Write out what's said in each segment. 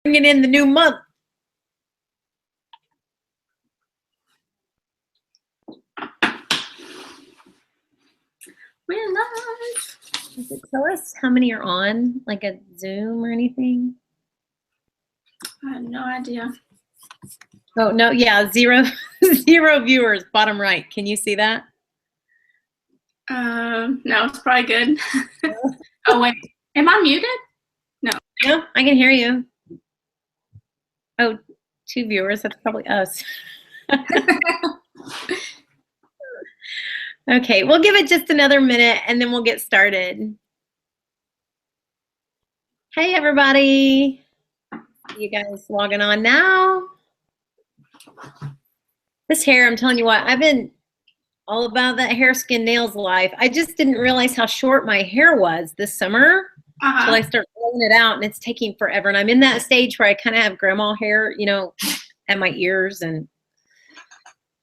bringing in the new month. We're live. Does it tell us how many are on, like a Zoom or anything? I have no idea. Oh, no, yeah, zero viewers, bottom right. Can you see that? No, it's probably good. Oh, wait. Am I muted? No. No, I can hear you. Oh, 2 viewers. That's probably us. Okay, we'll give it just another minute and then we'll get started. Hey, everybody. You guys logging on now? This hair, I'm telling you what, I've been all about that hair, skin, nails life. I just didn't realize how short my hair was this summer until I start blowing it out, and it's taking forever. And I'm in that stage where I kind of have grandma hair, you know, at my ears. And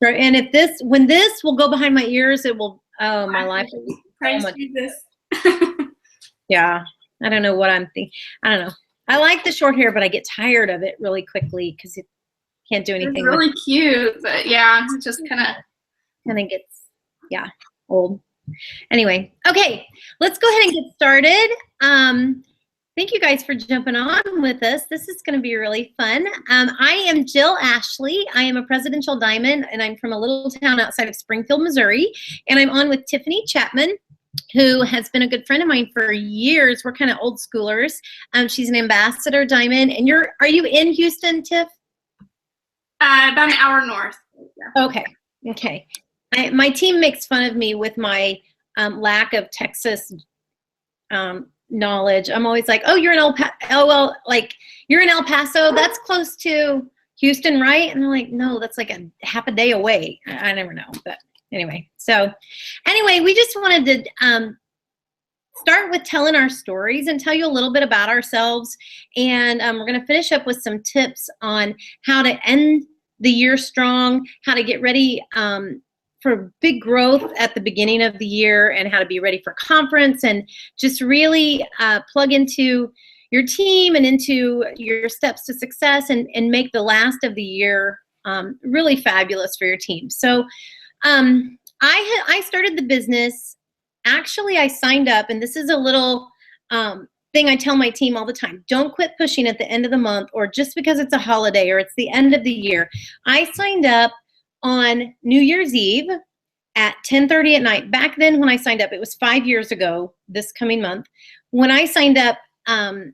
if this, when this will go behind my ears, it will, oh, my life. Praise Jesus. Yeah, I don't know what I'm thinking. I don't know. I like the short hair, but I get tired of it really quickly because it can't do anything. It's really cute, but yeah, it just kind of gets, yeah, old. Anyway, okay, let's go ahead and get started. Thank you guys for jumping on with us. This is going to be really fun. I am Jill Ashley. I am a presidential diamond, and I'm from a little town outside of Springfield, Missouri. And I'm on with Tiffany Chapman, who has been a good friend of mine for years. We're kind of old schoolers. She's an ambassador diamond. And are you in Houston, Tiff? about an hour north. Okay. Okay. My team makes fun of me with my lack of Texas knowledge. I'm always like, oh, you're in El Paso. That's close to Houston, right? And they're like, no, that's like a half a day away. I never know. But anyway, we just wanted to start with telling our stories and tell you a little bit about ourselves. And we're going to finish up with some tips on how to end the year strong, how to get ready for big growth at the beginning of the year, and how to be ready for conference, and just really plug into your team and into your steps to success, and make the last of the year really fabulous for your team. So I started the business. Actually, I signed up, and this is a little thing I tell my team all the time. Don't quit pushing at the end of the month or just because it's a holiday or it's the end of the year. I signed up on New Year's Eve at 10:30 at night. Back then when I signed up, it was 5 years ago this coming month. When I signed up, the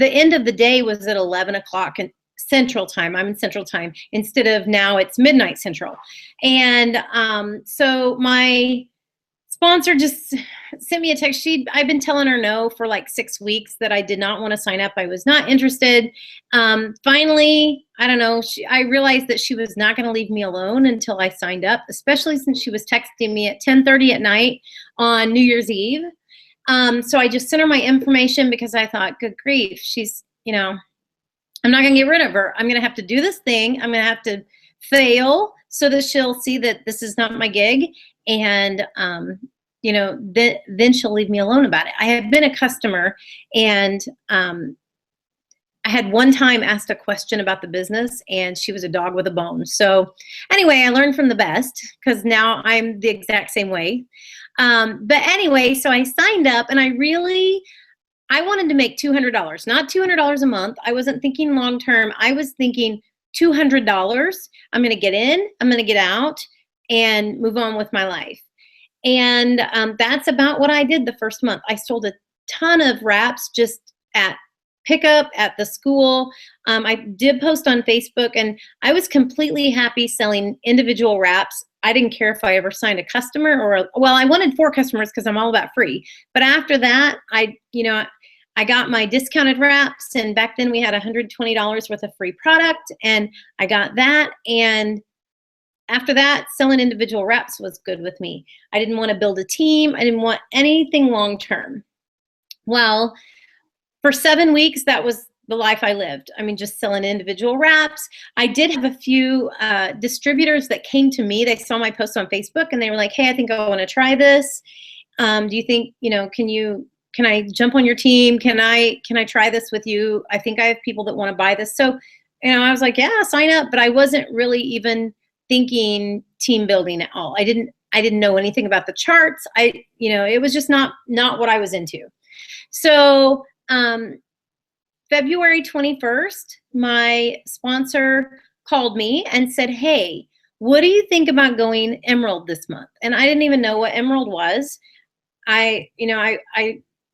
end of the day was at 11 o'clock Central Time. I'm in Central Time. Instead of now, it's midnight Central. And so my sponsor just sent me a text. I've been telling her no for like 6 weeks, that I did not want to sign up. I was not interested. Finally, I don't know, I realized that she was not going to leave me alone until I signed up, especially since she was texting me at 10:30 at night on New Year's Eve. So I just sent her my information because I thought, good grief, she's, you know, I'm not going to get rid of her. I'm going to have to do this thing. I'm going to have to fail so that she'll see that this is not my gig. And, you know, then she'll leave me alone about it. I have been a customer, and I had one time asked a question about the business, and she was a dog with a bone. So anyway, I learned from the best, because now I'm the exact same way. But anyway, so I signed up, and I wanted to make $200, not $200 a month. I wasn't thinking long term. I was thinking $200. I'm going to get in, I'm going to get out, and move on with my life. And that's about what I did the first month. I sold a ton of wraps just at pickup at the school. I did post on Facebook, and I was completely happy selling individual wraps. I didn't care if I ever signed a customer well, I wanted 4 customers because I'm all about free. But after that, I got my discounted wraps, and back then we had $120 worth of free product, and I got that. And after that, selling individual wraps was good with me. I didn't want to build a team. I didn't want anything long-term. Well, for 7 weeks, that was the life I lived. I mean, just selling individual wraps. I did have a few distributors that came to me. They saw my post on Facebook, and they were like, hey, I think I want to try this. Do you think, you know, can you can I jump on your team? Can I try this with you? I think I have people that want to buy this. So, I was like, yeah, sign up. But I wasn't really even thinking team building at all. I didn't know anything about the charts. It was just not what I was into. So, February 21st, my sponsor called me and said, hey, what do you think about going Emerald this month? And I didn't even know what Emerald was. I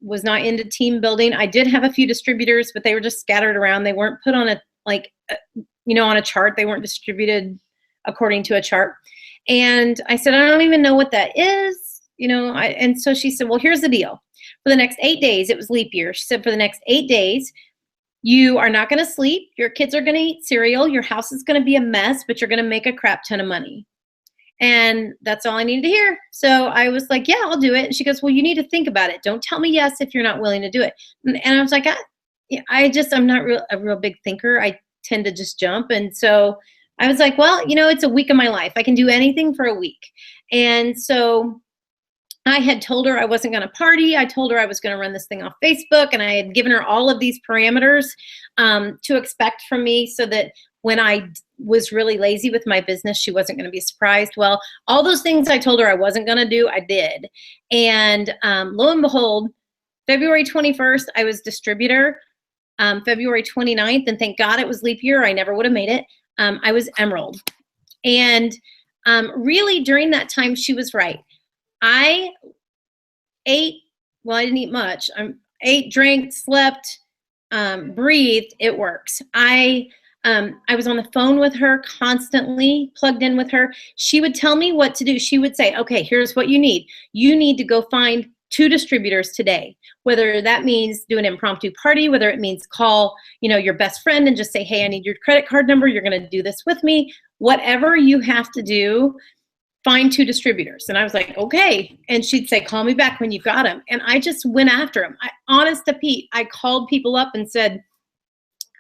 was not into team building. I did have a few distributors, but they were just scattered around. They weren't put on on a chart. They weren't distributed according to a chart. And I said, I don't even know what that is. And so she said, well, here's the deal. For the next 8 days, it was leap year. She said, for the next 8 days, you are not going to sleep. Your kids are going to eat cereal. Your house is going to be a mess, but you're going to make a crap ton of money. And that's all I needed to hear. So I was like, yeah, I'll do it. And she goes, well, you need to think about it. Don't tell me yes if you're not willing to do it. And I was like, I'm not a real big thinker. I tend to just jump. And so I was like, well, it's a week of my life. I can do anything for a week. And so I had told her I wasn't going to party. I told her I was going to run this thing off Facebook, and I had given her all of these parameters to expect from me, so that when I was really lazy with my business, she wasn't going to be surprised. Well, all those things I told her I wasn't going to do, I did. And lo and behold, February 21st, I was distributor. February 29th, and thank God it was leap year. I never would have made it. I was Emerald. And really during that time, she was right. I ate, well, I didn't eat much. I ate, drank, slept, breathed. ItWorks. I was on the phone with her constantly, plugged in with her. She would tell me what to do. She would say, okay, here's what you need. You need to go find 2 distributors today, whether that means do an impromptu party, whether it means call, your best friend and just say, hey, I need your credit card number. You're going to do this with me. Whatever you have to do, find 2 distributors. And I was like, okay. And she'd say, call me back when you've got them. And I just went after them. Honest to Pete, I called people up and said,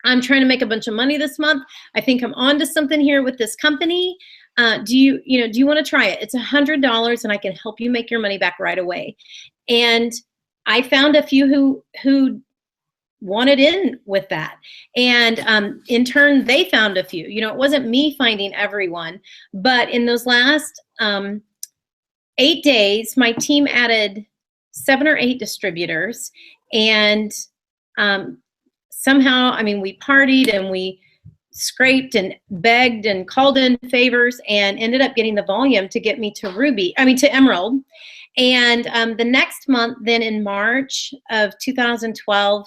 I'm trying to make a bunch of money this month. I think I'm onto something here with this company. Do you want to try it? It's $100 and I can help you make your money back right away. And I found a few who wanted in with that. And in turn, they found a few. It wasn't me finding everyone, but in those last 8 days, my team added 7 or 8 distributors. And somehow, we partied and we scraped and begged and called in favors and ended up getting the volume to get me to Emerald. And the next month, then in March of 2012,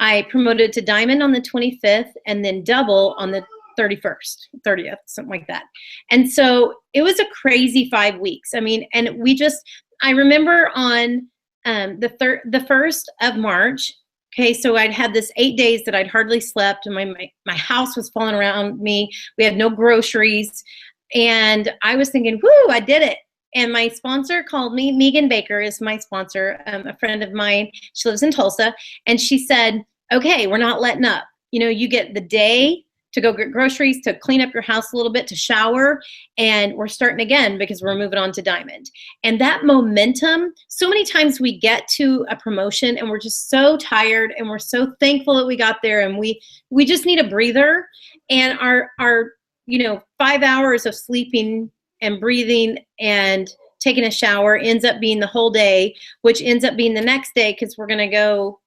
I promoted to Diamond on the 25th and then Double on the 30th, something like that. And so it was a crazy 5 weeks. And I remember on the 1st of March, okay, so I'd had this 8 days that I'd hardly slept, and my house was falling around me. We had no groceries. And I was thinking, whoo, I did it. And my sponsor called me. Megan Baker is my sponsor, a friend of mine. She lives in Tulsa. And she said, okay, we're not letting up. You get the day to go get groceries, to clean up your house a little bit, to shower. And we're starting again because we're moving on to Diamond. And that momentum, so many times we get to a promotion and we're just so tired and we're so thankful that we got there, and we just need a breather. And our 5 hours of sleeping and breathing and taking a shower ends up being the whole day, which ends up being the next day because we're going to go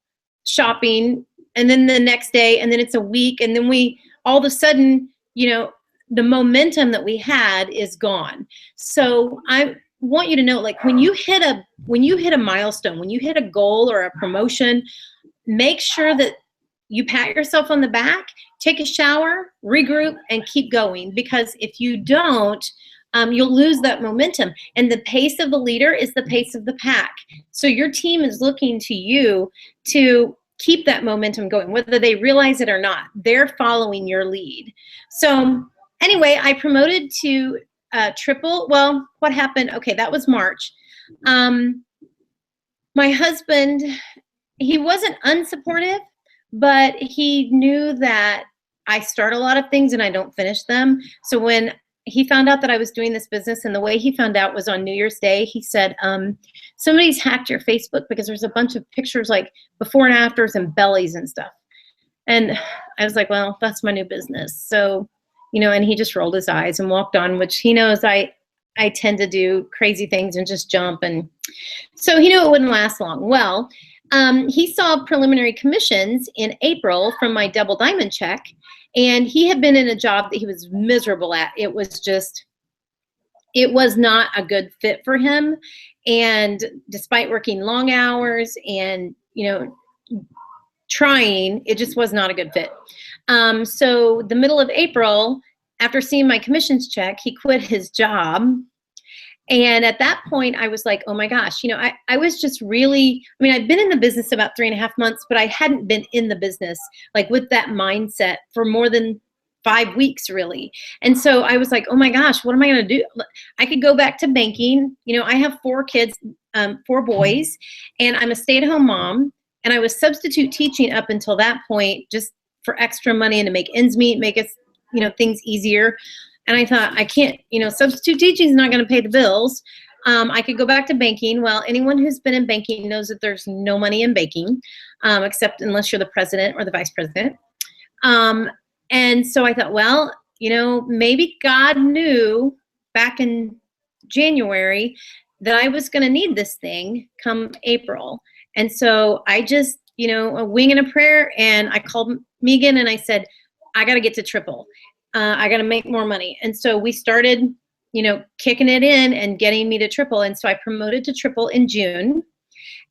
shopping, and then the next day, and then it's a week, and then we all of a sudden, the momentum that we had is gone. So I want you to know, like, when you hit a milestone, when you hit a goal or a promotion, make sure that you pat yourself on the back, take a shower, regroup, and keep going, because if you don't, you'll lose that momentum. And the pace of the leader is the pace of the pack. So your team is looking to you to keep that momentum going, whether they realize it or not. They're following your lead. So anyway, I promoted to triple. Well, what happened? Okay, that was March. My husband, he wasn't unsupportive, but he knew that I start a lot of things and I don't finish them. So when he found out that I was doing this business, and the way he found out was on New Year's Day. He said, somebody's hacked your Facebook because there's a bunch of pictures like before and afters and bellies and stuff. And I was like, well, that's my new business. So, and he just rolled his eyes and walked on, which he knows I tend to do crazy things and just jump. And so he knew it wouldn't last long. Well, he saw preliminary commissions in April from my double diamond check, and he had been in a job that he was miserable at. It was not a good fit for him. And despite working long hours and, trying, it just was not a good fit. So the middle of April, after seeing my commissions check, he quit his job. And at that point, I was like, oh my gosh, I was just really, I've been in the business about 3.5 months, but I hadn't been in the business like with that mindset for more than 5 weeks, really. And so I was like, oh my gosh, what am I going to do? I could go back to banking. I have 4 kids, 4 boys, and I'm a stay-at-home mom. And I was substitute teaching up until that point, just for extra money and to make ends meet, make us, things easier. And I thought, I can't, substitute teaching is not going to pay the bills. I could go back to banking. Well, anyone who's been in banking knows that there's no money in banking, except unless you're the president or the vice president. And so I thought, well, maybe God knew back in January that I was going to need this thing come April. And so I just, a wing and a prayer, and I called Megan and I said, I got to get to triple. I got to make more money. And so we started, kicking it in and getting me to triple. And so I promoted to triple in June,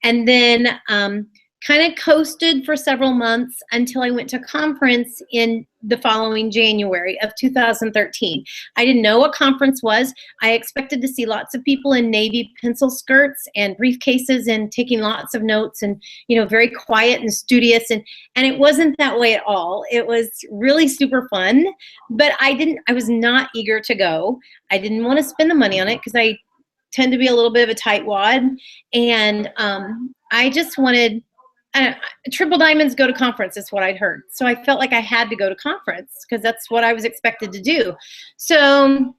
and then kind of coasted for several months until I went to conference in the following January of 2013. I didn't know what conference was. I expected to see lots of people in navy pencil skirts and briefcases and taking lots of notes and, very quiet and studious. And it wasn't that way at all. It was really super fun, but I was not eager to go. I didn't want to spend the money on it because I tend to be a little bit of a tightwad. And I just wanted, triple diamonds go to conference is what I'd heard. So I felt like I had to go to conference because that's what I was expected to do. So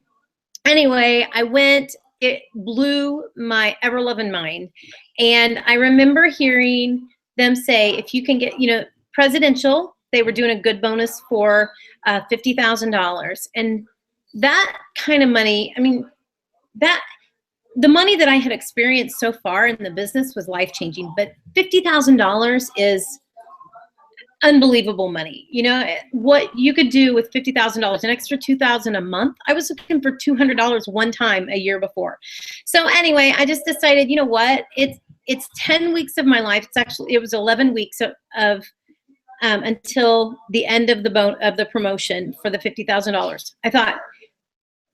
anyway, I went. It blew my ever-loving mind. And I remember hearing them say, if you can get, presidential, they were doing a good bonus for $50,000. And that kind of money, the money that I had experienced so far in the business was life-changing, but $50,000 is unbelievable money. What you could do with $50,000, an extra $2,000 a month. I was looking for $200 one time a year before. So anyway, I just decided, what? It's 10 weeks of my life. It was 11 weeks of until the end of the promotion for the $50,000. I thought,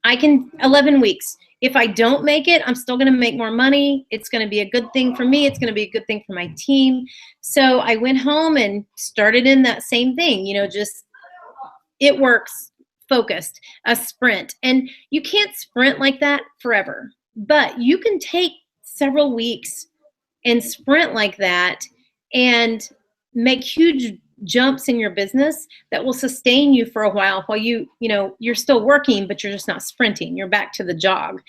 11 weeks. If I don't make it, I'm still going to make more money. It's going to be a good thing for me. It's going to be a good thing for my team. So I went home and started in that same thing, just ItWorks focused, a sprint. And you can't sprint like that forever, but you can take several weeks and sprint like that and make huge jumps in your business that will sustain you for a while you're still working, but you're just not sprinting. You're back to the jog.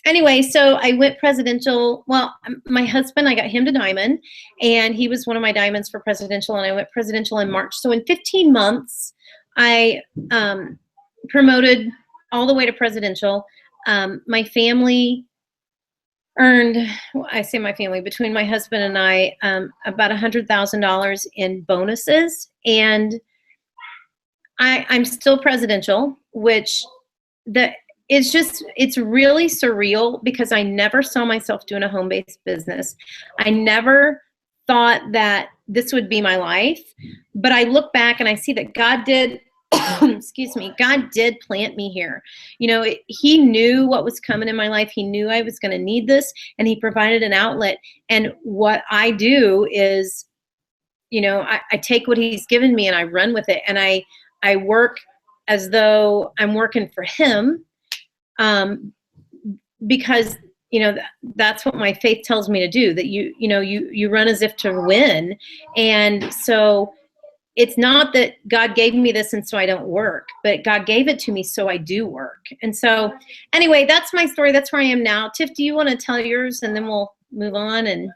Anyway, so I went presidential. Well, my husband, I got him to diamond, and he was one of my diamonds for presidential, and I went presidential in March. So in 15 months, I promoted all the way to presidential. My family earned, I say my family, between my husband and I, about $100,000 in bonuses. And I'm still presidential, which it's really surreal because I never saw myself doing a home-based business. I never thought that this would be my life, but I look back and I see that God did excuse me, God did plant me here. He knew what was coming in my life. He knew I was going to need this, and he provided an outlet. And what I do is, I take what he's given me and I run with it, and I work as though I'm working for him, because, that's what my faith tells me to do, that you run as if to win. And so it's not that God gave me this and so I don't work, but God gave it to me so I do work. And so anyway, that's my story. That's where I am now. Tiff, do you want to tell yours and then we'll move on? And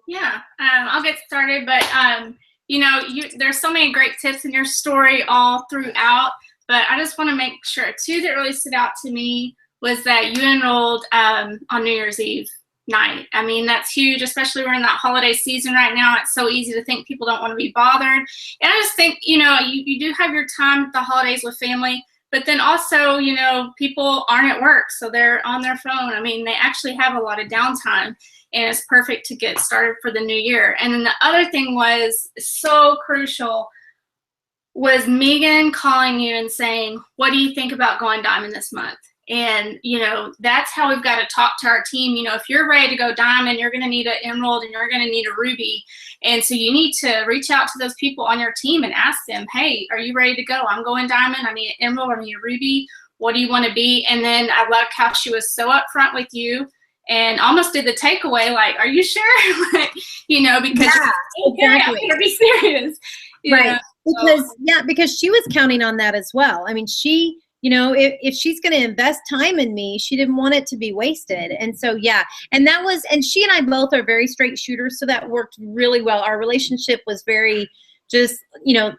yeah, I'll get started. But you know, there's so many great tips in your story all throughout. But I just want to make sure 2 that really stood out to me was that you enrolled on New Year's Eve night. I mean, that's huge, especially we're in that holiday season right now. It's so easy to think people don't want to be bothered. And I just think, you know, you do have your time at the holidays with family, but then also, you know, people aren't at work, so they're on their phone. I mean, they actually have a lot of downtime, and it's perfect to get started for the new year. And then the other thing was so crucial was Megan calling you and saying, what do you think about going diamond this month? And, you know, that's how we've got to talk to our team. You know, if you're ready to go diamond, you're going to need an emerald and you're going to need a ruby. And so you need to reach out to those people on your team and ask them, hey, are you ready to go? I'm going diamond. I need an emerald. I need a ruby. What do you want to be? And then I loved how she was so upfront with you and almost did the takeaway, like, are you sure? Like, you know, because exactly. I'm going to be serious. Right. Because she was counting on that as well. I mean, she, you know, if she's going to invest time in me, she didn't want it to be wasted. And so, yeah, and that was, and she and I both are very straight shooters. So that worked really well. Our relationship was very just, you know,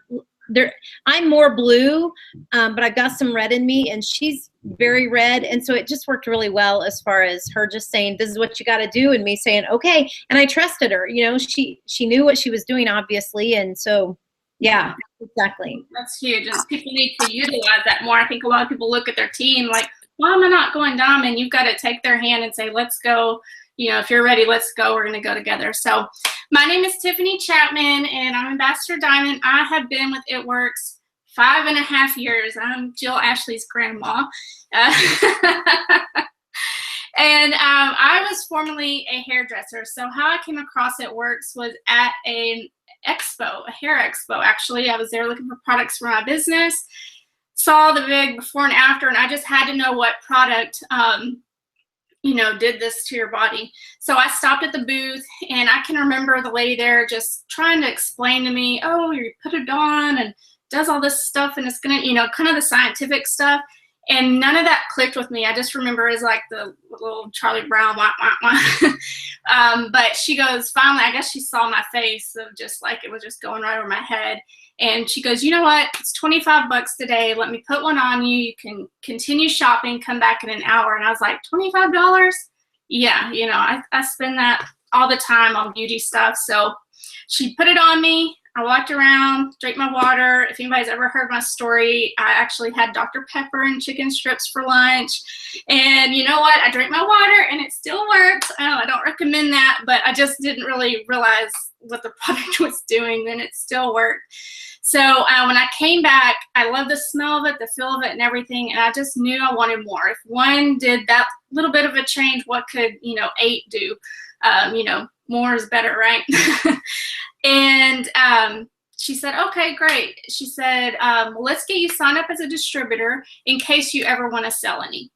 I'm more blue, but I've got some red in me and she's very red. And so it just worked really well as far as her just saying, this is what you got to do. And me saying, okay. And I trusted her, you know, she knew what she was doing, obviously. And so, yeah, exactly. That's huge. And people need to utilize that more. I think a lot of people look at their team like, why am I not going diamond? You've got to take their hand and say, let's go. You know, if you're ready, let's go. We're going to go together. So my name is Tiffany Chapman, and I'm Ambassador Diamond. I have been with ItWorks 5.5 years. I'm Jill Ashley's grandma. And I was formerly a hairdresser. So how I came across ItWorks was at an expo, a hair expo, actually. I was there looking for products for my business, saw the big before and after, and I just had to know what product, you know, did this to your body. So I stopped at the booth, and I can remember the lady there just trying to explain to me, oh, you put it on and does all this stuff, and it's gonna, you know, kind of the scientific stuff. And none of that clicked with me. I just remember it as like the little Charlie Brown, wah, wah, wah. But she goes, finally, I guess she saw my face of just like it was just going right over my head. And she goes, you know what? It's $25 today. Let me put one on you. You can continue shopping, come back in an hour. And I was like, $25? Yeah, you know, I spend that all the time on beauty stuff. So she put it on me. I walked around, drank my water. If anybody's ever heard my story, I actually had Dr. Pepper and chicken strips for lunch. And you know what? I drank my water and it still works. I don't recommend that, but I just didn't really realize what the product was doing, then it still worked. So when I came back, I love the smell of it, the feel of it, and everything. And I just knew I wanted more. If one did that little bit of a change, what could, you know, 8 do? You know, more is better, right? And she said, okay, great. She said, well, let's get you signed up as a distributor in case you ever want to sell any.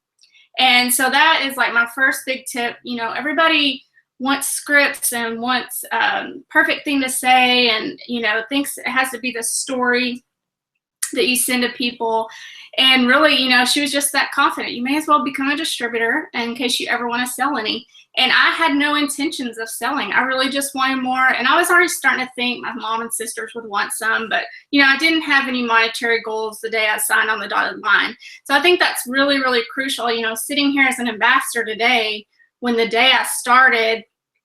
And so that is like my first big tip. You know, everybody wants scripts and wants perfect thing to say, and, you know, thinks it has to be the story that you send to people. And really, you know, she was just that confident. You may as well become a distributor in case you ever want to sell any. And I had no intentions of selling. I really just wanted more. And I was already starting to think my mom and sisters would want some, but, you know, I didn't have any monetary goals the day I signed on the dotted line. So I think that's really, really crucial. You know, sitting here as an ambassador today, when the day I started,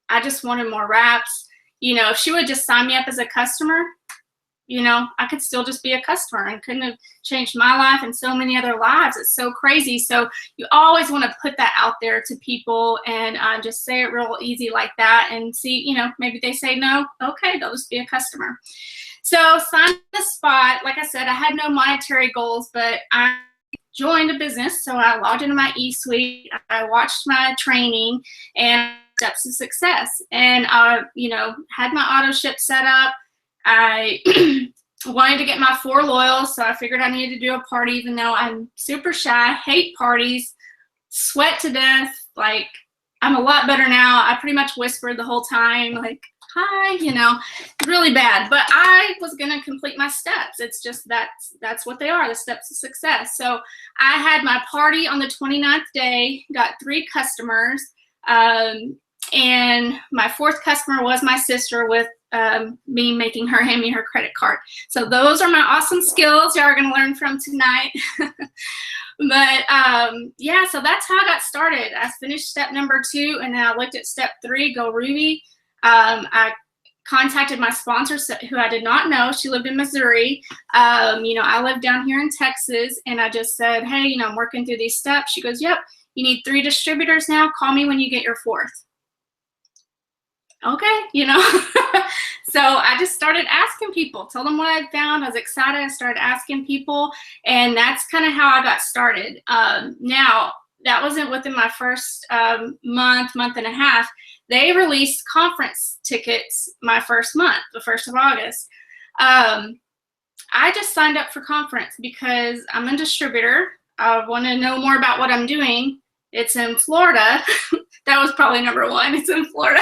I just wanted more wraps. You know, if she would just sign me up as a customer, you know, I could still just be a customer and couldn't have changed my life and so many other lives. It's so crazy. So you always want to put that out there to people and just say it real easy like that and see, you know, maybe they say no. Okay, they'll just be a customer. So sign the spot. Like I said, I had no monetary goals, but I joined a business. So I logged into my eSuite. I watched my training and steps to success. And you know, had my auto ship set up. I wanted to get my 4 loyals, so I figured I needed to do a party, even though I'm super shy, hate parties, sweat to death. Like, I'm a lot better now. I pretty much whispered the whole time, like, hi, you know, really bad. But I was going to complete my steps. It's just that's what they are, the steps of success. So I had my party on the 29th day, got 3 customers, and my 4th customer was my sister with me making her hand me her credit card. So those are my awesome skills y'all are going to learn from tonight. But yeah, so that's how I got started. I finished step number 2, and then I looked at step 3, Go Ruby. I contacted my sponsor, who I did not know. She lived in Missouri. You know, I live down here in Texas, and I just said, hey, you know, I'm working through these steps. She goes, yep, you need 3 distributors now. Call me when you get your 4th. Okay, you know. So I just started asking people, told them what I'd found. I was excited. I started asking people, and that's kind of how I got started. Now, that wasn't within my first month and a half. They released conference tickets my first month, the 1st of August. I just signed up for conference because I'm a distributor. I want to know more about what I'm doing. It's in Florida. That was probably number 1. It's in Florida.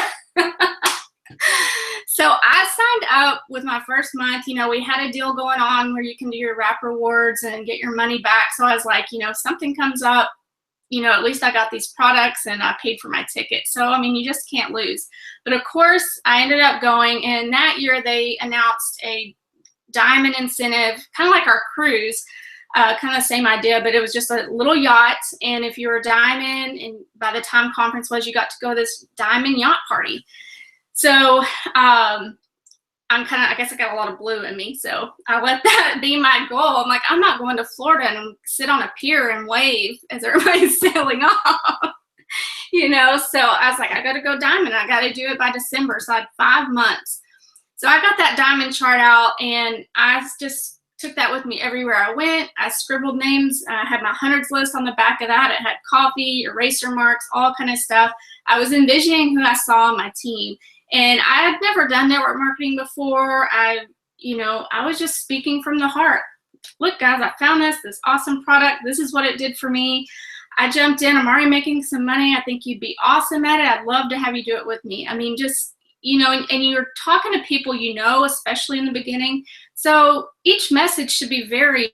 So I signed up with my first month. You know, we had a deal going on where you can do your wrap rewards and get your money back. So I was like, you know, if something comes up, you know, at least I got these products and I paid for my ticket. So, I mean, you just can't lose. But of course, I ended up going, and that year they announced a diamond incentive, kind of like our cruise, kind of the same idea, but it was just a little yacht. And if you were a diamond, and by the time conference was, you got to go to this diamond yacht party. So I'm kind of, I guess I got a lot of blue in me, so I let that be my goal. I'm like, I'm not going to Florida and sit on a pier and wave as everybody's sailing off, you know. So I was like, I got to go diamond. I got to do it by December. So I had 5 months. So I got that diamond chart out, and I just took that with me everywhere I went. I scribbled names. I had my hundreds list on the back of that. It had coffee, eraser marks, all kind of stuff. I was envisioning who I saw on my team. And I had never done network marketing before. I was just speaking from the heart. Look, guys, I found this awesome product. This is what it did for me. I jumped in. I'm already making some money. I think you'd be awesome at it. I'd love to have you do it with me. I mean, just, you know, and you're talking to people you know, especially in the beginning. So each message should be very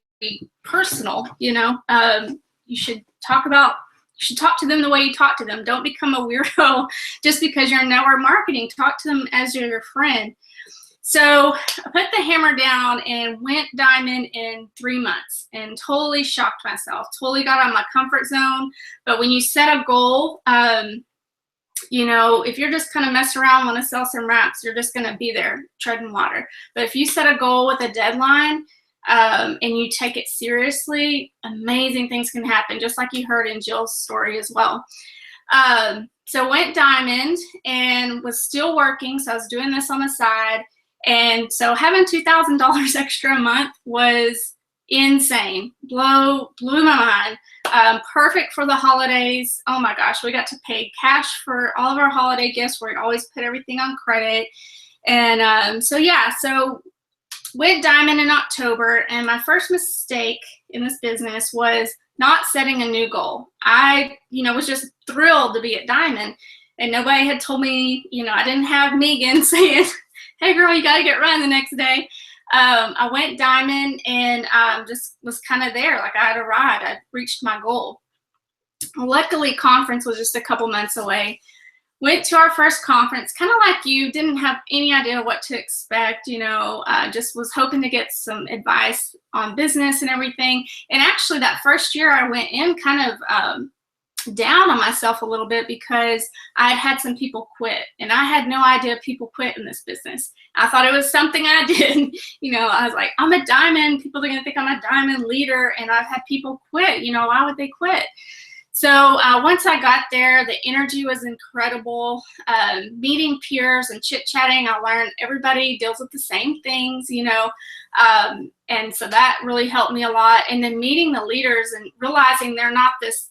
personal, you know. You should talk to them the way you talk to them. Don't become a weirdo just because you're in network marketing. Talk to them as your friend. So I put the hammer down and went diamond in 3 months and totally shocked myself. Totally got out of my comfort zone. But when you set a goal, you know, if you're just kind of mess around, want to sell some wraps, you're just going to be there treading water. But if you set a goal with a deadline, and you take it seriously, amazing things can happen, just like you heard in Jill's story as well. So went diamond and was still working, so I was doing this on the side. And so having $2,000 extra a month was insane. Blew my mind. Perfect for the holidays. Oh my gosh, we got to pay cash for all of our holiday gifts. We'd always put everything on credit. And so yeah, so went diamond in October, and my first mistake in this business was not setting a new goal. I, you know, was just thrilled to be at diamond, and nobody had told me, you know, I didn't have Megan saying, hey girl, you got to get running the next day. I went diamond and just was kind of there, like I had arrived. I'd reached my goal. Luckily, conference was just a couple months away. Went to our first conference, kind of like you, didn't have any idea what to expect, you know, just was hoping to get some advice on business and everything. And actually that first year I went in kind of down on myself a little bit because I had some people quit, and I had no idea people quit in this business. I thought it was something I did. You know, I was like, I'm a diamond. People are going to think I'm a diamond leader, and I've had people quit. You know, why would they quit? So once I got there, the energy was incredible. Meeting peers and chit-chatting, I learned everybody deals with the same things, you know, and so that really helped me a lot. And then meeting the leaders and realizing they're not this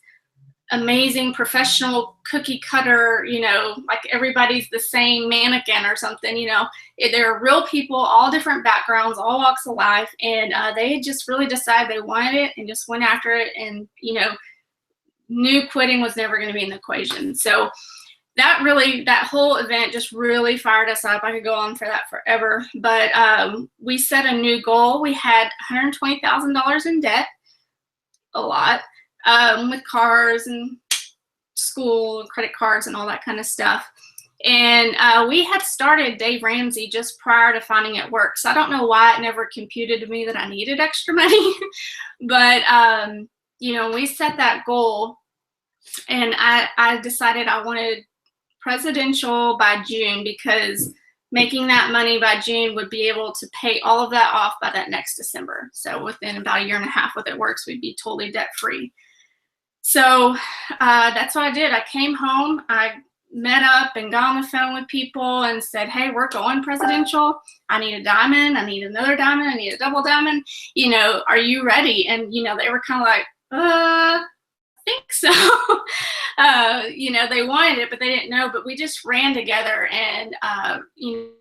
amazing professional cookie cutter, you know, like everybody's the same mannequin or something, you know. They're real people, all different backgrounds, all walks of life, and they just really decided they wanted it and just went after it, and, you know, knew quitting was never going to be in the equation. So that whole event just really fired us up. I could go on for that forever, but we set a new goal. We had $120,000 in debt, a lot, with cars and school and credit cards and all that kind of stuff. And we had started Dave Ramsey just prior to finding ItWorks. So I don't know why it never computed to me that I needed extra money, but you know, we set that goal, and I decided I wanted presidential by June, because making that money by June would be able to pay all of that off by that next December. So within about 1.5 years with ItWorks, we'd be totally debt free. So that's what I did. I came home, I met up and got on the phone with people and said, hey, we're going presidential. I need a diamond. I need another diamond. I need a double diamond. You know, are you ready? And, you know, they were kind of like, I think so. You know, they wanted it, but they didn't know. But we just ran together and, you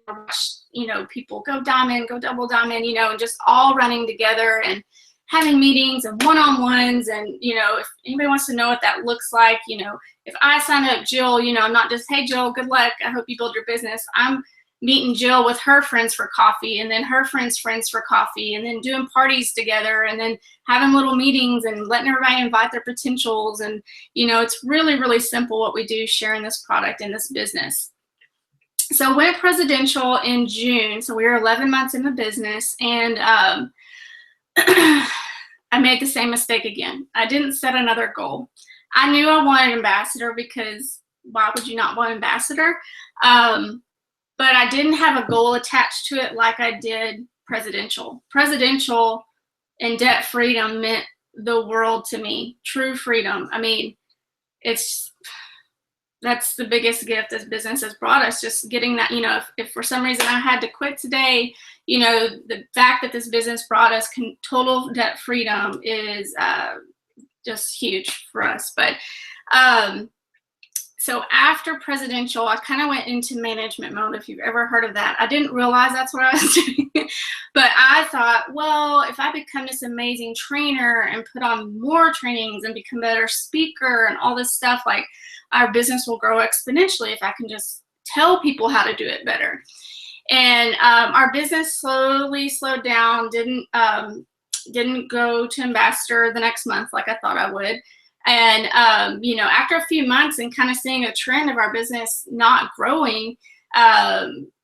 know, people go diamond, go double diamond, you know, and just all running together and having meetings and one-on-ones. And, you know, if anybody wants to know what that looks like, you know, if I sign up Jill, you know, I'm not just, hey, Jill, good luck, I hope you build your business. I'm meeting Jill with her friends for coffee, and then her friends' friends for coffee, and then doing parties together, and then having little meetings and letting everybody invite their potentials. And, you know, it's really, really simple what we do, sharing this product in this business. So went presidential in June. So we were 11 months in the business, and I made the same mistake again. I didn't set another goal. I knew I wanted ambassador, because why would you not want ambassador? But I didn't have a goal attached to it like I did presidential. Presidential and debt freedom meant the world to me. True freedom. I mean, that's the biggest gift this business has brought us, just getting that, you know, if for some reason I had to quit today, you know, the fact that this business brought us total debt freedom is just huge for us. But so after presidential, I kind of went into management mode, if you've ever heard of that. I didn't realize that's what I was doing. But I thought, well, if I become this amazing trainer and put on more trainings and become a better speaker and all this stuff, like, our business will grow exponentially if I can just tell people how to do it better. And our business slowly slowed down, didn't go to ambassador the next month like I thought I would. And, you know, after a few months and kind of seeing a trend of our business not growing,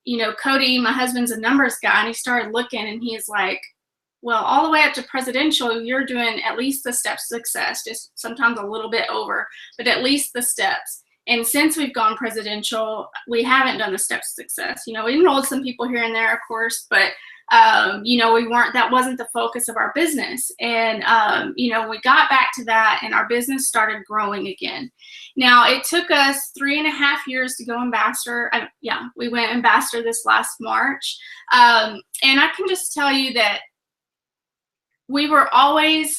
you know, Cody, my husband's a numbers guy, and he started looking, and he's like, well, all the way up to presidential, you're doing at least the steps of success, just sometimes a little bit over, but at least the steps. And since we've gone presidential, we haven't done the steps of success. You know, we enrolled some people here and there, of course, but you know, that wasn't the focus of our business. And, you know, we got back to that, and our business started growing again. Now, it took us 3.5 years to go ambassador. Yeah, we went ambassador this last March. And I can just tell you that we were always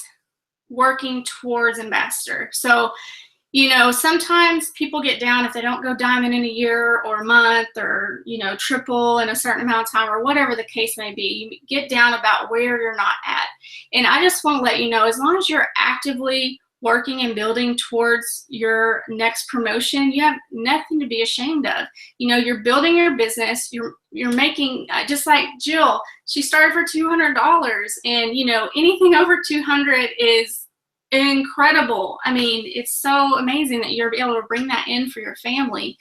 working towards ambassador. So, you know, sometimes people get down if they don't go diamond in a year or a month, or, you know, triple in a certain amount of time, or whatever the case may be. You get down about where you're not at. And I just want to let you know, as long as you're actively working and building towards your next promotion, you have nothing to be ashamed of. You know, you're building your business, you're making, just like Jill, she started for $200, and, you know, anything over 200 is incredible. I mean, it's so amazing that you're able to bring that in for your family.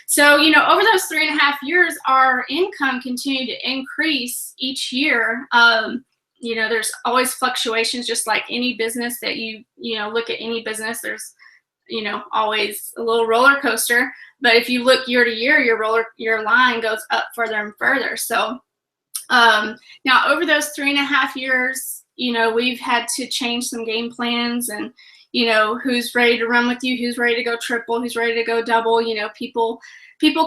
So, you know, over those 3.5 years, our income continued to increase each year. You know, there's always fluctuations, just like any business that you know, look at any business, there's, you know, always a little roller coaster. But if you look year to year, your line goes up further and further. So now over those 3.5 years, you know, we've had to change some game plans, and, you know, who's ready to run with you, who's ready to go triple, who's ready to go double. You know, people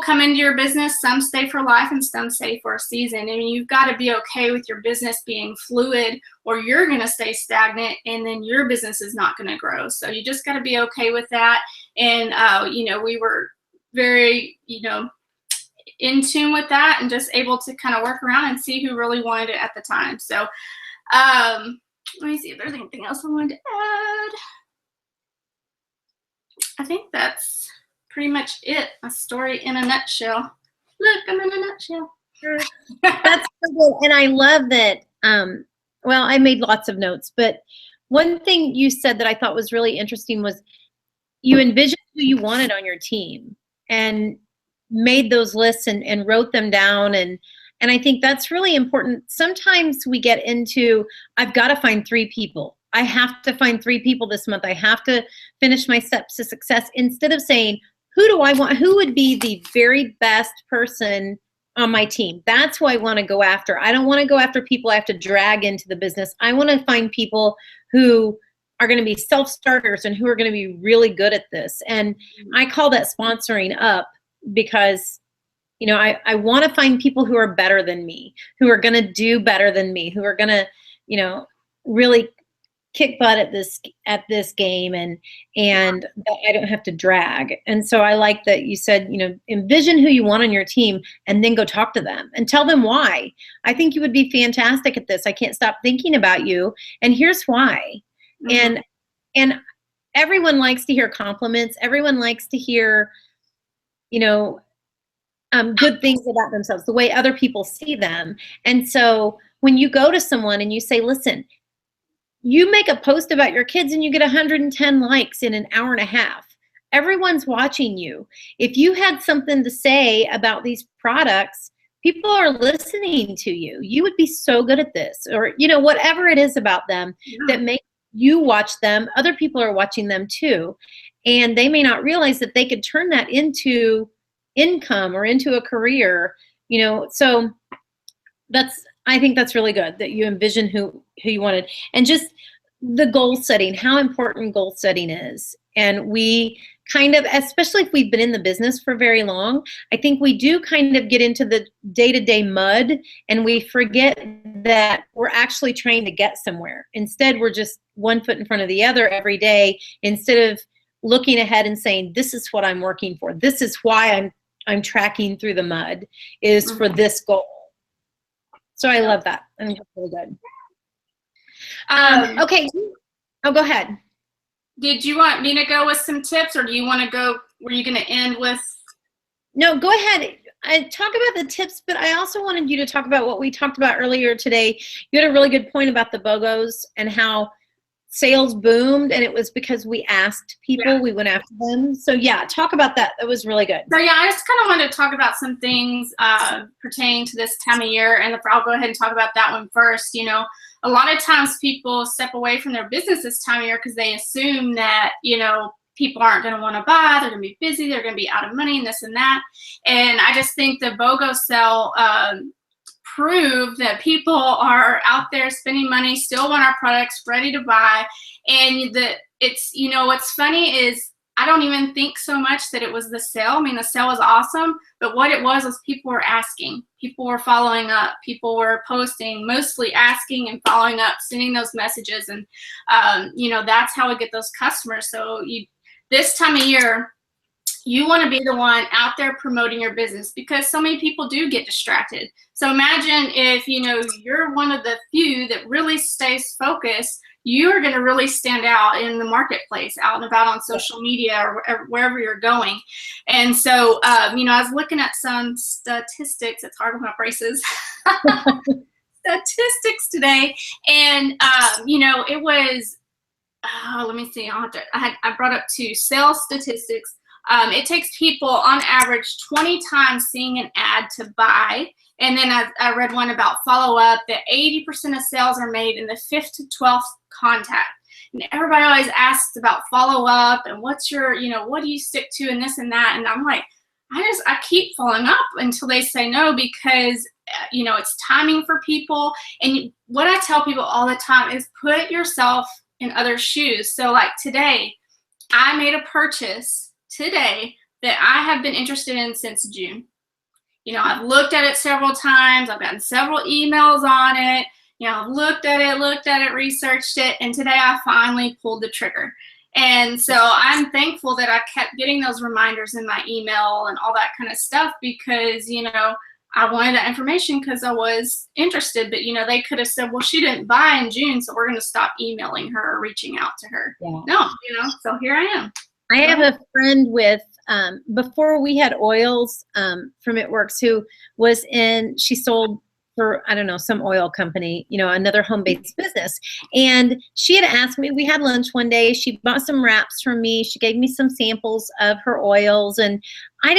come into your business, some stay for life and some stay for a season. And you've got to be okay with your business being fluid, or you're going to stay stagnant, and then your business is not going to grow. So you just got to be okay with that. And, you know, we were very, you know, in tune with that, and just able to kind of work around and see who really wanted it at the time. So let me see if there's anything else I wanted to add. I think that's pretty much it. A story in a nutshell. Look, I'm in a nutshell. That's so good. And I love that. Well, I made lots of notes, but one thing you said that I thought was really interesting was you envisioned who you wanted on your team and made those lists and wrote them down. And I think that's really important. Sometimes we get into, I've got to find 3 people. I have to find 3 people this month. I have to finish my steps to success, instead of saying, who do I want? Who would be the very best person on my team? That's who I want to go after. I don't want to go after people I have to drag into the business. I want to find people who are going to be self-starters and who are going to be really good at this. And I call that sponsoring up, because I want to find people who are better than me, who are going to do better than me, who are going to really kick butt at this game, and that I don't have to drag. And so I like that you said, envision who you want on your team and then go talk to them and tell them why. I think you would be fantastic at this. I can't stop thinking about you, and here's why. Mm-hmm. And everyone likes to hear compliments. Everyone likes to hear, good things about themselves, the way other people see them. And so when you go to someone and you say, listen, you make a post about your kids and you get 110 likes in an hour and a half. Everyone's watching you. If you had something to say about these products, people are listening to you. You would be so good at this, or, whatever it is about them that makes you watch them. Other people are watching them too. And they may not realize that they could turn that into income or into a career, so I think that's really good that you envision who you wanted, and just the goal setting, how important goal setting is. And we kind of, especially if we've been in the business for very long, I think we do kind of get into the day-to-day mud, and we forget that we're actually trying to get somewhere. Instead, we're just one foot in front of the other every day, instead of looking ahead and saying, this is what I'm working for. This is why I'm tracking through the mud, is for this goal. So I love that. I think that's really good. Okay. Oh, go ahead. Did you want me to go with some tips, or do you want to go, were you going to end with? No, go ahead. I talk about the tips, but I also wanted you to talk about what we talked about earlier today. You had a really good point about the BOGOs and how sales boomed, and it was because we asked people, we went after them. So yeah, talk about that. That was really good. So yeah, I just kind of wanted to talk about some things pertaining to this time of year, and I'll go ahead and talk about that one first. A lot of times people step away from their business this time of year because they assume that, people aren't going to want to buy, they're going to be busy, they're going to be out of money and this and that. And I just think the BOGO sale prove that people are out there spending money, still want our products, ready to buy. And it's, what's funny is I don't even think so much that it was the sale. I mean, the sale was awesome, but what it was people were asking, people were following up, people were posting, mostly asking and following up, sending those messages. And, that's how we get those customers. So this time of year, you want to be the one out there promoting your business, because so many people do get distracted. So imagine if, you're one of the few that really stays focused, you're going to really stand out in the marketplace, out and about on social media or wherever you're going. And so, I was looking at some statistics. It's hard with my braces. Statistics today. And, it was, let me see. I brought up 2 sales statistics. It takes people on average 20 times seeing an ad to buy. And then I read one about follow up, that 80% of sales are made in the 5th to 12th contact. And everybody always asks about follow up and what's your, what do you stick to and this and that. And I'm like, I keep following up until they say no, because, it's timing for people. And what I tell people all the time is put yourself in other shoes. So like today, I made a purchase today that I have been interested in since June. I've looked at it several times. I've gotten several emails on it. I've looked at it, researched it, and today I finally pulled the trigger. And so I'm thankful that I kept getting those reminders in my email and all that kind of stuff, because, I wanted that information because I was interested. But, they could have said, well, she didn't buy in June, so we're going to stop emailing her or reaching out to her. Yeah. No, so here I am. I have a friend with before we had oils from ItWorks, who was she sold for, I don't know, some oil company, another home-based business. And she had asked me, we had lunch one day, she bought some wraps from me, she gave me some samples of her oils, and I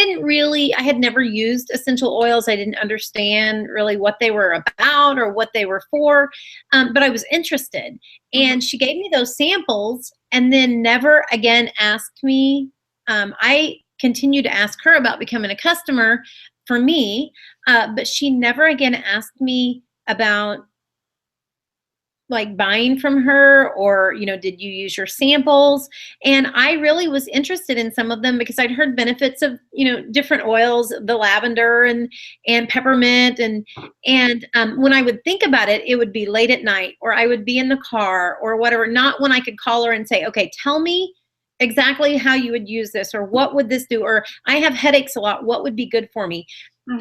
had never used essential oils. I didn't understand really what they were about or what they were for, but I was interested. And she gave me those samples and then never again asked me. I continued to ask her about becoming a customer for me, but she never again asked me about like buying from her or, did you use your samples? And I really was interested in some of them because I'd heard benefits of, different oils, the lavender and peppermint. And when I would think about it, it would be late at night, or I would be in the car or whatever, not when I could call her and say, okay, tell me exactly how you would use this, or what would this do? Or I have headaches a lot, what would be good for me?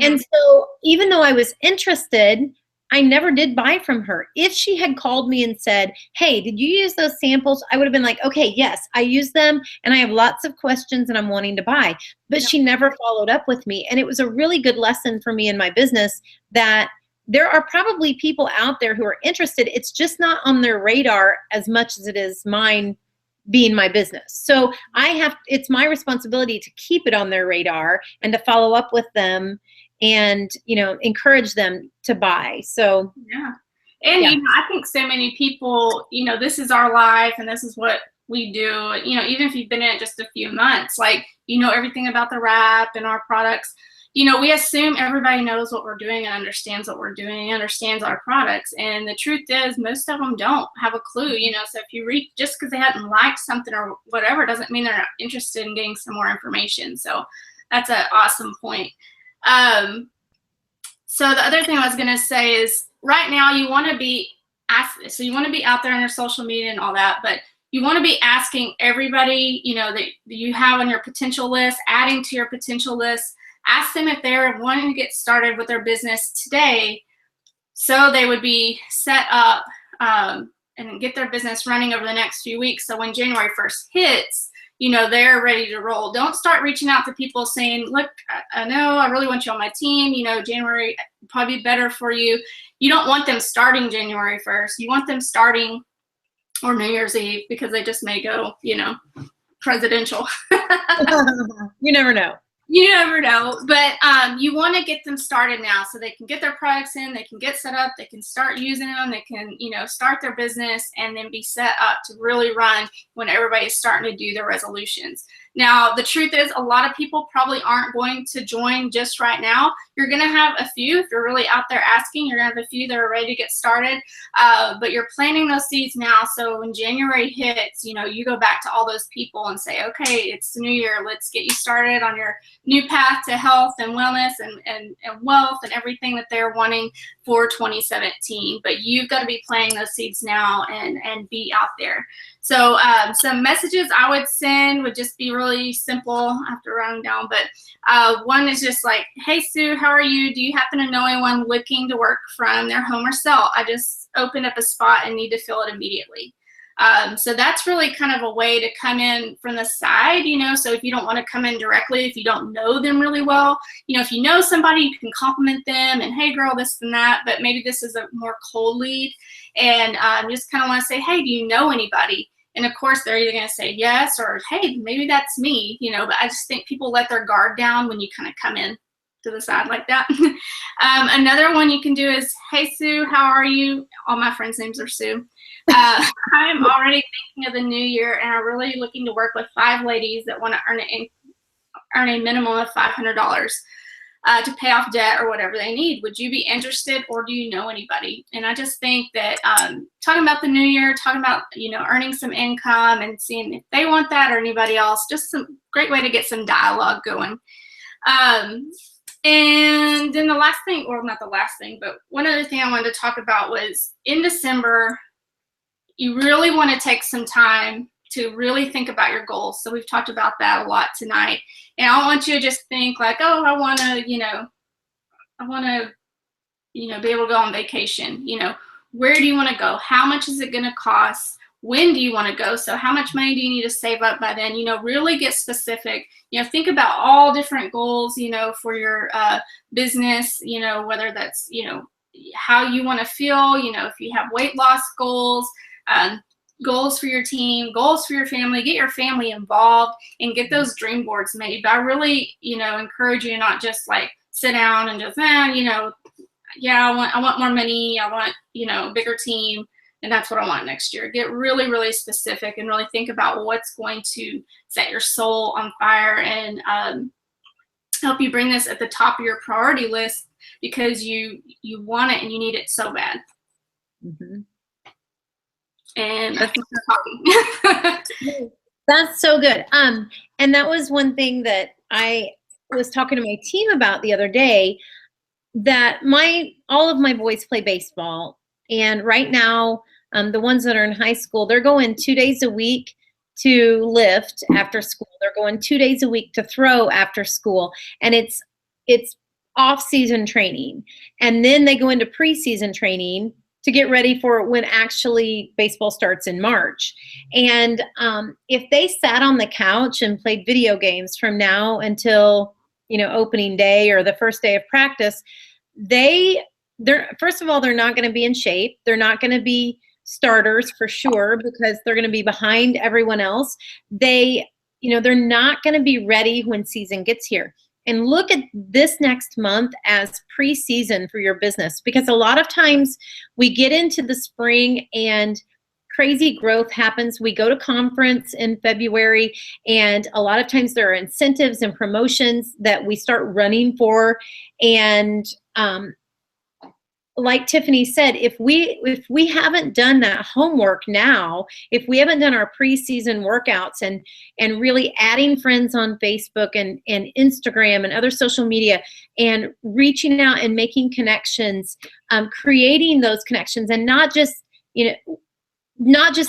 And so even though I was interested, I never did buy from her. If she had called me and said, hey, did you use those samples? I would have been like, okay, yes, I use them and I have lots of questions and I'm wanting to buy. But she never followed up with me. And it was a really good lesson for me in my business that there are probably people out there who are interested. It's just not on their radar as much as it is mine being my business. So it's my responsibility to keep it on their radar and to follow up with them and, encourage them to buy. So, yeah. And, I think so many people, this is our life and this is what we do, even if you've been in it just a few months, like, everything about the wrap and our products, we assume everybody knows what we're doing and understands what we're doing and understands our products. And the truth is most of them don't have a clue, so if you read just because they hadn't liked something or whatever, doesn't mean they're not interested in getting some more information. So that's an awesome point. So the other thing I was going to say is right now you want to be so you want to be out there on your social media and all that, but you want to be asking everybody, that you have on your potential list, adding to your potential list. Ask them if they're wanting to get started with their business today so they would be set up and get their business running over the next few weeks. So when January 1st hits, they're ready to roll. Don't start reaching out to people saying, look, I know I really want you on my team. January would probably be better for you. You don't want them starting January 1st. You want them starting or New Year's Eve because they just may go, presidential. You never know. You never know, but you want to get them started now so they can get their products in, they can get set up, they can start using them, they can, start their business and then be set up to really run when everybody's starting to do their resolutions. Now, the truth is a lot of people probably aren't going to join just right now. You're going to have a few, if you're really out there asking, you're going to have a few that are ready to get started, but you're planting those seeds now. So when January hits, you go back to all those people and say, okay, it's the new year. Let's get you started on your new path to health and wellness and wealth and everything that they're wanting for 2017. But you've got to be planting those seeds now and be out there. So some messages I would send would just be really simple after rounding down. But one is just like, hey, Sue, how are you? Do you happen to know anyone looking to work from their home or cell? I just opened up a spot and need to fill it immediately. So that's really kind of a way to come in from the side, so if you don't want to come in directly, if you don't know them really well, if you know somebody, you can compliment them and, hey, girl, this and that, but maybe this is a more cold lead and just kind of want to say, hey, do you know anybody? And of course, they're either going to say yes or, hey, maybe that's me, but I just think people let their guard down when you kind of come in to the side like that. Another one you can do is, hey, Sue, how are you? All my friends' names are Sue. I'm already thinking of the new year, and I'm really looking to work with 5 ladies that want to earn a minimum of $500 to pay off debt or whatever they need. Would you be interested, or do you know anybody? And I just think that talking about the new year, talking about earning some income and seeing if they want that or anybody else, just some great way to get some dialogue going. And then the last thing, or not the last thing, but one other thing I wanted to talk about was in December, you really want to take some time to really think about your goals. So we've talked about that a lot tonight. And I don't want you to just think like, oh, I want to, be able to go on vacation. Where do you want to go? How much is it going to cost? when do you want to go? So how much money do you need to save up by then? Really get specific. Think about all different goals, for your business, whether that's, how you want to feel, if you have weight loss goals, goals for your team, goals for your family, get your family involved and get those dream boards made. But I really, encourage you to not just like sit down and just, yeah, I want more money. I want, bigger team. And that's what I want next year. Get really, really specific and really think about what's going to set your soul on fire and help you bring this at the top of your priority list because you want it and you need it so bad. Mm-hmm. And I think we're talking. That's so good. And that was one thing that I was talking to my team about the other day, that all of my boys play baseball. And right now, the ones that are in high school, they're going 2 days a week to lift after school. They're going 2 days a week to throw after school. And it's off-season training. And then they go into preseason training to get ready for when actually baseball starts in March. And if they sat on the couch and played video games from now until, opening day or the first day of practice, they're first of all, they're not going to be in shape. They're not going to be starters for sure because they're going to be behind everyone else. They're not going to be ready when season gets here. And look at this next month as preseason for your business, because a lot of times we get into the spring and crazy growth happens. We go to conference in February, and a lot of times there are incentives and promotions that we start running for. And like Tiffany said, if we haven't done that homework now, if we haven't done our preseason workouts and really adding friends on Facebook and Instagram and other social media and reaching out and making connections, creating those connections, and not just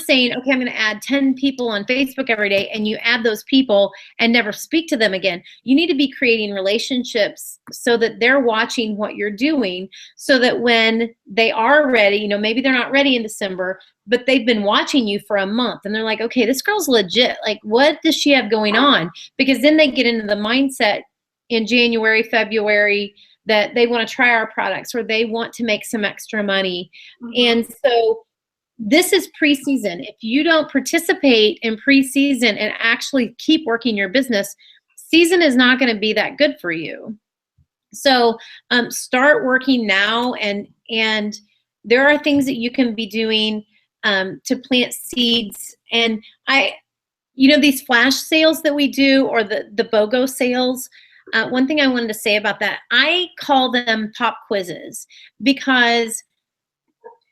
saying, okay, I'm going to add 10 people on Facebook every day, and you add those people and never speak to them again. You need to be creating relationships so that they're watching what you're doing, so that when they are ready, maybe they're not ready in December, but they've been watching you for a month and they're like, okay, this girl's legit. Like, what does she have going on? Because then they get into the mindset in January, February, that they want to try our products or they want to make some extra money. Mm-hmm. And so this is preseason. If you don't participate in preseason and actually keep working your business, season is not going to be that good for you. So start working now, and there are things that you can be doing to plant seeds. And these flash sales that we do, or the BOGO sales, one thing I wanted to say about that, I call them pop quizzes, because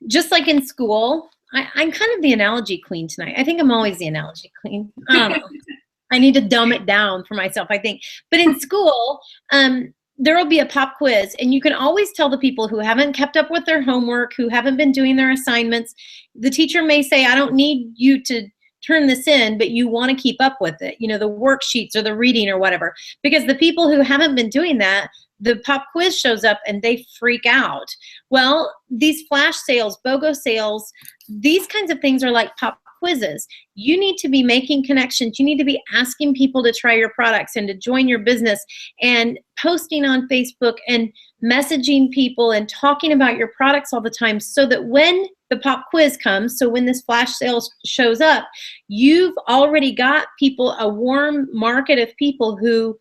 just like in school, I'm kind of the analogy queen tonight. I think I'm always the analogy queen. I don't know. I need to dumb it down for myself, I think. But in school, there will be a pop quiz, and you can always tell the people who haven't kept up with their homework, who haven't been doing their assignments. The teacher may say, I don't need you to turn this in, but you want to keep up with it, the worksheets or the reading or whatever. Because the people who haven't been doing that, the pop quiz shows up and they freak out. Well, these flash sales, BOGO sales, these kinds of things are like pop quizzes. You need to be making connections. You need to be asking people to try your products and to join your business, and posting on Facebook and messaging people and talking about your products all the time, so that when the pop quiz comes, so when this flash sale shows up, you've already got people, a warm market of people who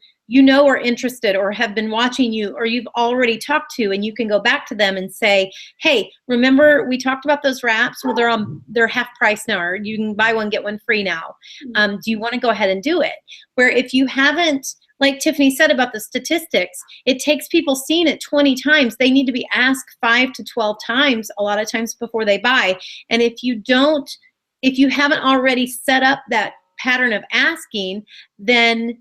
are interested or have been watching you, or you've already talked to, and you can go back to them and say, hey, remember we talked about those wraps? Well, they're half price now, or you can buy one, get one free now. Do you want to go ahead and do it? Where if you haven't, like Tiffany said about the statistics, it takes people seeing it 20 times. They need to be asked 5 to 12 times, a lot of times, before they buy. And if you haven't already set up that pattern of asking, then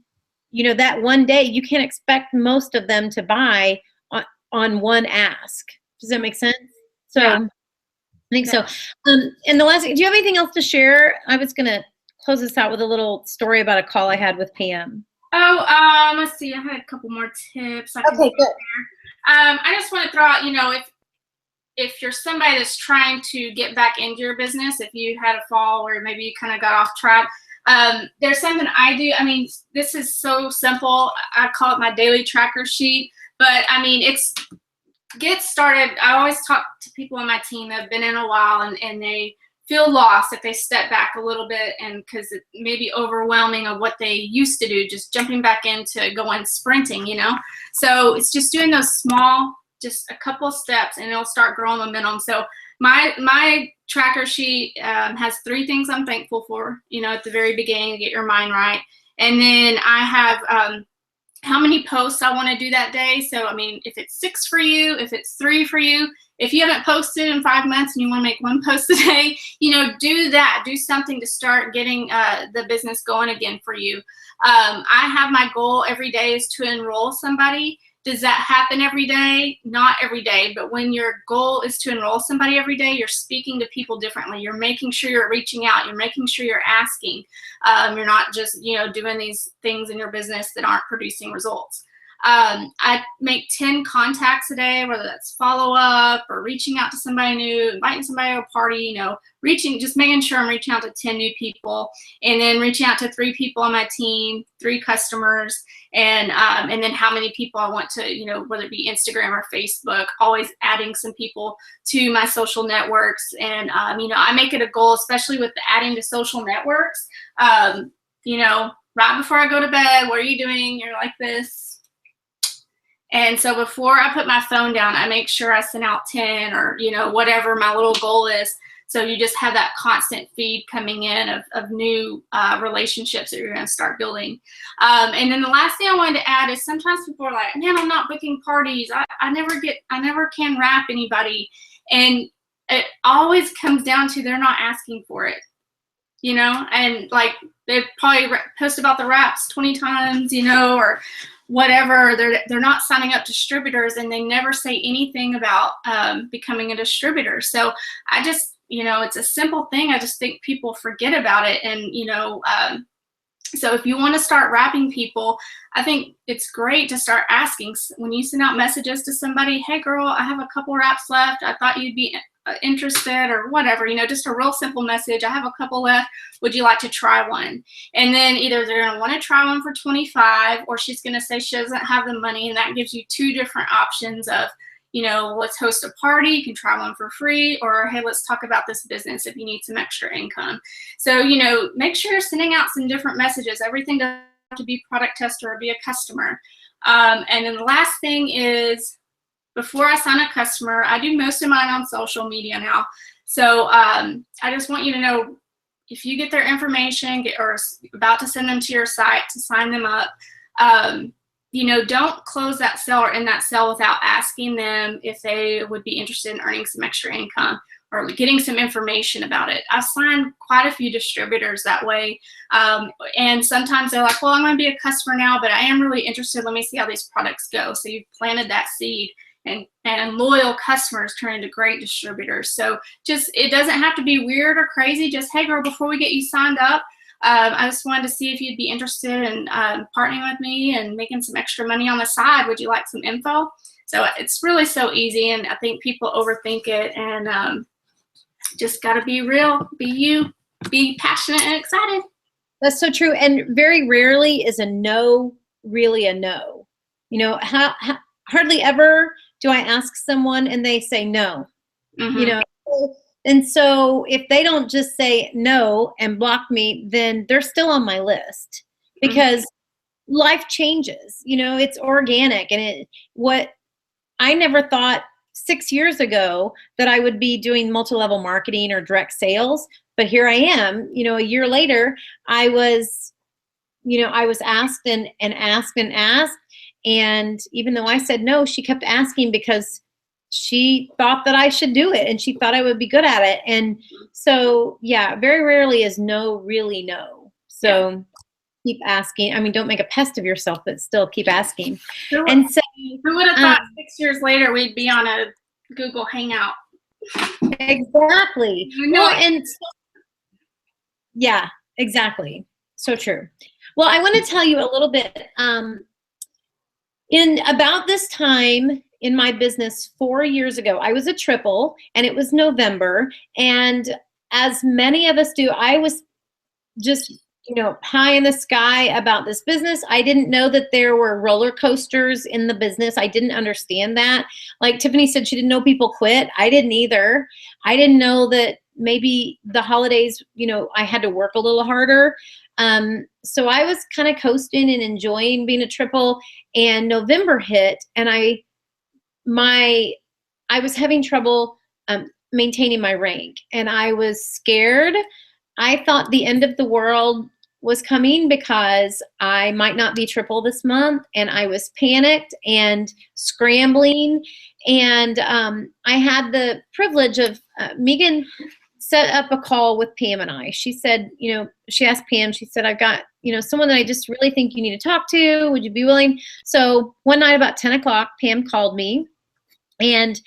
that one day you can't expect most of them to buy on one ask. Does that make sense? So yeah. I think so. And the last thing, do you have anything else to share? I was going to close this out with a little story about a call I had with Pam. Oh, let's see. I had a couple more tips. Okay, good. I just want to throw out, if you're somebody that's trying to get back into your business, if you had a fall or maybe you kind of got off track, there's something I do. I mean, this is so simple. I call it my daily tracker sheet, but I mean, it's get started. I always talk to people on my team that have been in a while and they feel lost if they step back a little bit, and because it may be overwhelming of what they used to do, just jumping back into going sprinting, you know? So it's just doing those small, just a couple steps, and it'll start growing momentum. So my tracker sheet has 3 things I'm thankful for, you know, at the very beginning to get your mind right. And then I have how many posts I want to do that day. So, I mean, if it's 6 for you, if it's 3 for you, if you haven't posted in 5 months and you want to make 1 post a day, you know, do that. Do something to start getting the business going again for you. I have my goal every day is to enroll somebody. Does that happen every day? Not every day, but when your goal is to enroll somebody every day, you're speaking to people differently. You're making sure you're reaching out. You're making sure you're asking. You're not just, you know, doing these things in your business that aren't producing results. I make 10 contacts a day, whether that's follow up or reaching out to somebody new, inviting somebody to a party, you know, just making sure I'm reaching out to 10 new people, and then reaching out to 3 people on my team, 3 customers, and then how many people I want to, you know, whether it be Instagram or Facebook, always adding some people to my social networks. And, you know, I make it a goal, especially with the adding to social networks, you know, right before I go to bed, what are you doing? You're like this. And so before I put my phone down, I make sure I send out 10 or, you know, whatever my little goal is. So you just have that constant feed coming in of new relationships that you're going to start building. And then the last thing I wanted to add is sometimes people are like, man, I'm not booking parties. I never can wrap anybody. And it always comes down to they're not asking for it, you know, and like they probably post about the wraps 20 times, you know, or whatever. They're not signing up distributors, and they never say anything about becoming a distributor. So I just, you know, it's a simple thing. I just think people forget about it. And, you know, so if you want to start wrapping people, I think it's great to start asking when you send out messages to somebody, hey girl, I have a couple wraps left. I thought you'd be interested, or whatever, you know, just a real simple message. I have a couple left. Would you like to try one? And then either they're going to want to try one for 25, or she's going to say she doesn't have the money. And that gives you 2 different options of, you know, let's host a party. You can try one for free, or hey, let's talk about this business if you need some extra income. So, you know, make sure you're sending out some different messages. Everything doesn't have to be product tester or be a customer. And then the last thing is, before I sign a customer, I do most of mine on social media now. So I just want you to know, if you get their information or about to send them to your site to sign them up, you know, don't close that sale or end that sale without asking them if they would be interested in earning some extra income or getting some information about it. I've signed quite a few distributors that way. And sometimes they're like, well, I'm going to be a customer now, but I am really interested. Let me see how these products go. So you've planted that seed. And loyal customers turn into great distributors. So just, it doesn't have to be weird or crazy. Just, hey girl, before we get you signed up, I just wanted to see if you'd be interested in partnering with me and making some extra money on the side. Would you like some info? So it's really so easy, and I think people overthink it, and just got to be real, be you, be passionate and excited. That's so true. And very rarely is a no really a no. You know, hardly ever do I ask someone and they say no, you know? And so if they don't just say no and block me, then they're still on my list, because life changes, you know, it's organic. And what I never thought 6 years ago that I would be doing multi-level marketing or direct sales, but here I am, you know, a year later, I was asked and asked and asked. And even though I said no, she kept asking because she thought that I should do it and she thought I would be good at it. And so, yeah, very rarely is no really no. So keep asking. I mean, don't make a pest of yourself, but still keep asking. And so, who would have thought 6 years later we'd be on a Google Hangout? Exactly. Well, and yeah, exactly. So true. Well, I want to tell you a little bit. In about this time in my business 4 years ago. I was a triple, and it was November. And as many of us do, I was just, high in the sky about this business. I didn't know that there were roller coasters in the business. I didn't understand that. Like Tiffany said, she didn't know people quit. I didn't either. I didn't know that maybe the holidays, I had to work a little harder. So I was kind of coasting and enjoying being a triple, and November hit, and I was having trouble maintaining my rank, and I was scared. I thought the end of the world was coming because I might not be triple this month, and I was panicked and scrambling. And I had the privilege of Megan set up a call with Pam and I. She said, she asked Pam, she said, I've got, someone that I just really think you need to talk to. Would you be willing? So one night about 10 o'clock, Pam called me, and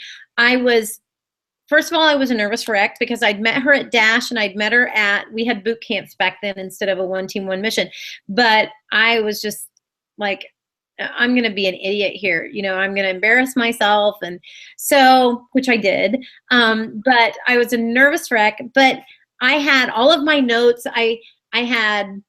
first of all, I was a nervous wreck because I'd met her at Dash, and I'd met her we had boot camps back then instead of a 1 team, 1 mission. But I was just like, I'm going to be an idiot here. I'm going to embarrass myself. And so, which I did. But I was a nervous wreck, but I had all of my notes. I had,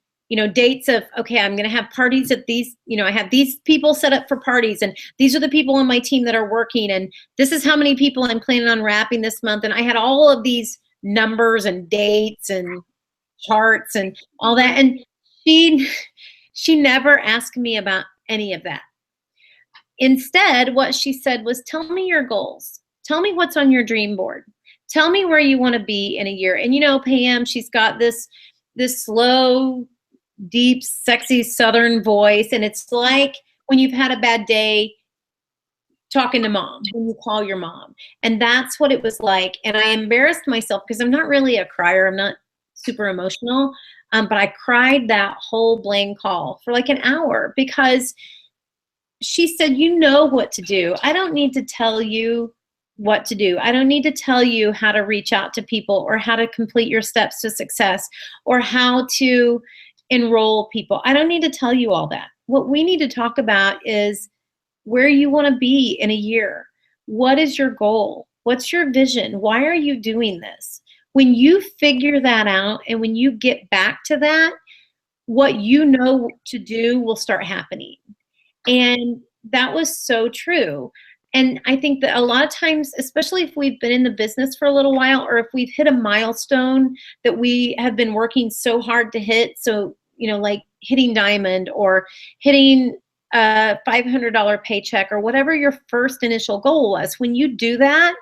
dates of, okay, I'm going to have parties at these, I have these people set up for parties, and these are the people on my team that are working, and this is how many people I'm planning on wrapping this month. And I had all of these numbers and dates and charts and all that. And she never asked me about any of that. Instead, what she said was, tell me your goals. Tell me what's on your dream board. Tell me where you want to be in a year. And Pam, she's got this slow, deep, sexy Southern voice. And it's like when you've had a bad day talking to mom, when you call your mom. And that's what it was like. And I embarrassed myself because I'm not really a crier. I'm not super emotional. But I cried that whole Blaine call for like an hour because she said, you know what to do. I don't need to tell you what to do. I don't need to tell you how to reach out to people, or how to complete your steps to success, or how to enroll people. I don't need to tell you all that. What we need to talk about is where you want to be in a year. What is your goal? What's your vision? Why are you doing this? When you figure that out, and when you get back to that, what you know to do will start happening. And that was so true. And I think that a lot of times, especially if we've been in the business for a little while, or if we've hit a milestone that we have been working so hard to hit, so, like hitting diamond or hitting a $500 paycheck, or whatever your first initial goal was, when you do that,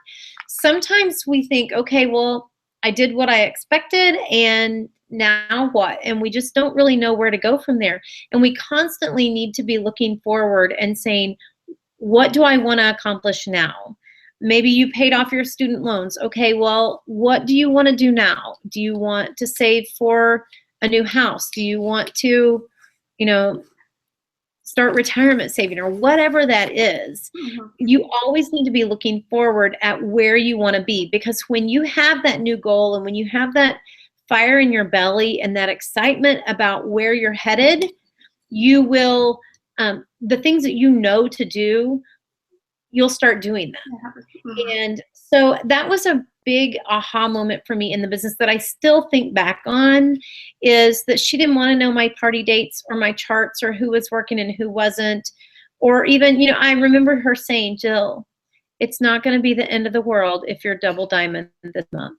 sometimes we think, okay, well, I did what I expected, and now what? And we just don't really know where to go from there. And we constantly need to be looking forward and saying, what do I want to accomplish now? Maybe you paid off your student loans. Okay, well, what do you want to do now? Do you want to save for a new house? Do you want to, start retirement saving, or whatever that is? Mm-hmm. You always need to be looking forward at where you want to be, because when you have that new goal, and when you have that fire in your belly and that excitement about where you're headed, you will, the things that you know to do, you'll start doing them. Mm-hmm. And so that was a big aha moment for me in the business that I still think back on, is that she didn't want to know my party dates or my charts or who was working and who wasn't. Or even, I remember her saying, Jill, it's not going to be the end of the world if you're double diamond this month.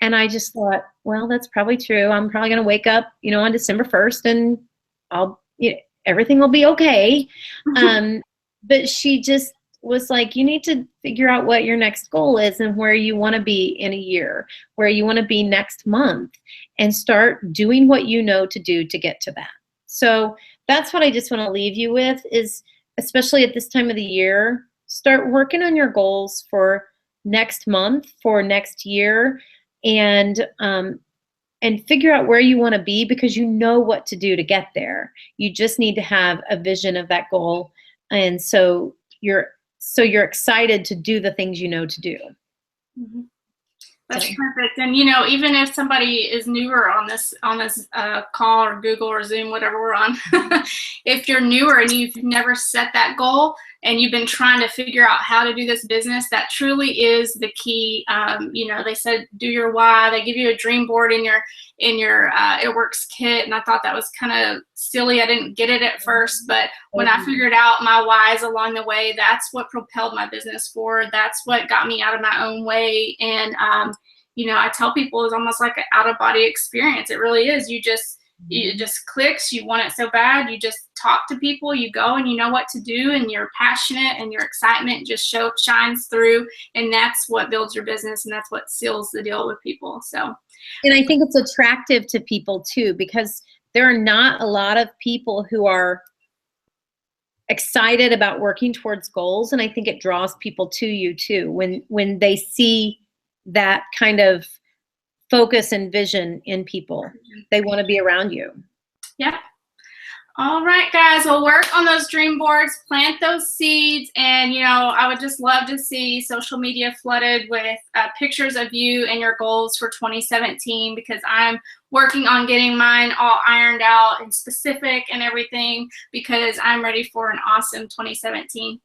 And I just thought, well, that's probably true. I'm probably going to wake up, on December 1st, and everything will be okay. But she just was like, you need to figure out what your next goal is and where you want to be in a year, where you want to be next month, and start doing what you know to do to get to that. So that's what I just want to leave you with, is especially at this time of the year, start working on your goals for next month, for next year, and figure out where you want to be, because you know what to do to get there. You just need to have a vision of that goal. And so you're excited to do the things you know to do. Mm-hmm. That's perfect. And even if somebody is newer on this call, or Google or Zoom, whatever we're on, if you're newer and you've never set that goal, and you've been trying to figure out how to do this business, that truly is the key. You know, they said do your why. They give you a dream board in your ItWorks kit, and I thought that was kind of silly. I didn't get it at first, but when I figured out my whys along the way, that's what propelled my business forward. That's what got me out of my own way. And you know, I tell people it's almost like an out-of-body experience. It really is. It just clicks. You want it so bad. You just talk to people. You go and you know what to do, and you're passionate, and your excitement just shines through. And that's what builds your business, and that's what seals the deal with people. So, and I think it's attractive to people too, because there are not a lot of people who are excited about working towards goals, and I think it draws people to you too when they see that kind of focus and vision in people. They want to be around you. Yep. All right, guys, we'll work on those dream boards, plant those seeds, and, you know, I would just love to see social media flooded with pictures of you and your goals for 2017, because I'm working on getting mine all ironed out and specific and everything, because I'm ready for an awesome 2017.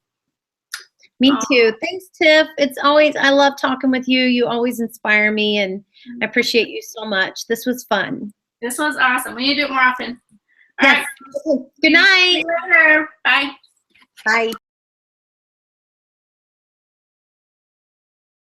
Me too. Thanks, Tiff. It's always, I love talking with you. You always inspire me, and I appreciate you so much. This was fun. This was awesome. We need to do it more often. All yes. right. Good night. See you later. Bye. Bye.